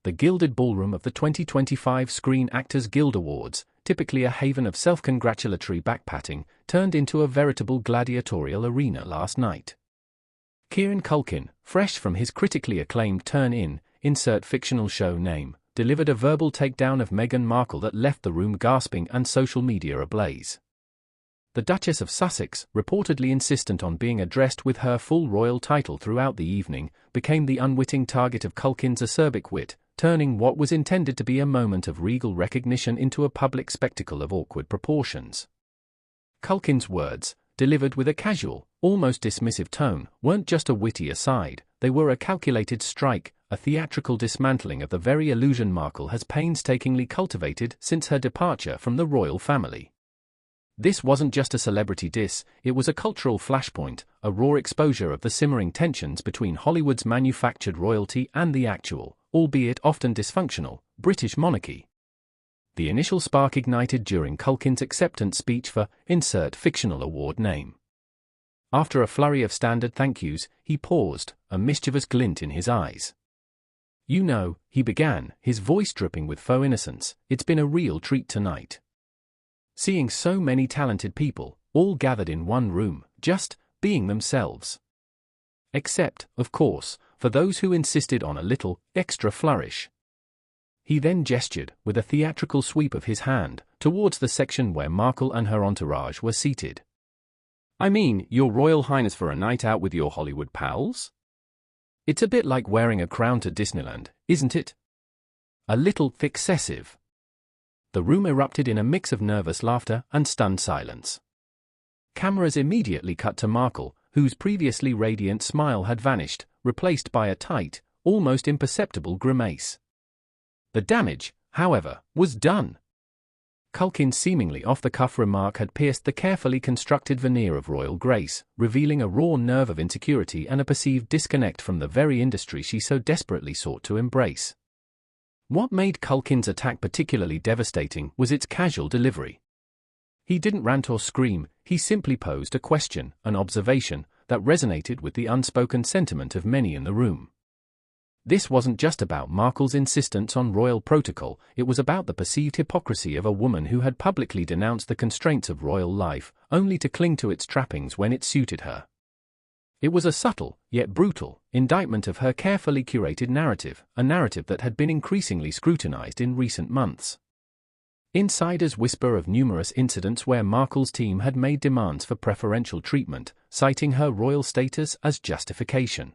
the gilded ballroom of the 2025 Screen Actors Guild Awards, typically a haven of self-congratulatory backpatting, turned into a veritable gladiatorial arena last night. Kieran Culkin, fresh from his critically acclaimed turn in, insert fictional show name, delivered a verbal takedown of Meghan Markle that left the room gasping and social media ablaze. The Duchess of Sussex, reportedly insistent on being addressed with her full royal title throughout the evening, became the unwitting target of Culkin's acerbic wit, turning what was intended to be a moment of regal recognition into a public spectacle of awkward proportions. Culkin's words, delivered with a casual, almost dismissive tone, weren't just a witty aside, they were a calculated strike, a theatrical dismantling of the very illusion Markle has painstakingly cultivated since her departure from the royal family. This wasn't just a celebrity diss, it was a cultural flashpoint, a raw exposure of the simmering tensions between Hollywood's manufactured royalty and the actual, albeit often dysfunctional, British monarchy. The initial spark ignited during Culkin's acceptance speech for insert fictional award name. After a flurry of standard thank yous, he paused, a mischievous glint in his eyes. "You know," he began, his voice dripping with faux innocence, "it's been a real treat tonight. Seeing so many talented people, all gathered in one room, just being themselves. Except, of course, for those who insisted on a little extra flourish." He then gestured, with a theatrical sweep of his hand, towards the section where Markle and her entourage were seated. "I mean, Your Royal Highness, for a night out with your Hollywood pals? It's a bit like wearing a crown to Disneyland, isn't it? A little excessive." The room erupted in a mix of nervous laughter and stunned silence. Cameras immediately cut to Markle, whose previously radiant smile had vanished, replaced by a tight, almost imperceptible grimace. The damage, however, was done. Culkin's seemingly off-the-cuff remark had pierced the carefully constructed veneer of royal grace, revealing a raw nerve of insecurity and a perceived disconnect from the very industry she so desperately sought to embrace. What made Culkin's attack particularly devastating was its casual delivery. He didn't rant or scream, he simply posed a question, an observation, that resonated with the unspoken sentiment of many in the room. This wasn't just about Markle's insistence on royal protocol, it was about the perceived hypocrisy of a woman who had publicly denounced the constraints of royal life, only to cling to its trappings when it suited her. It was a subtle, yet brutal, indictment of her carefully curated narrative, a narrative that had been increasingly scrutinized in recent months. Insiders whisper of numerous incidents where Markle's team had made demands for preferential treatment, citing her royal status as justification.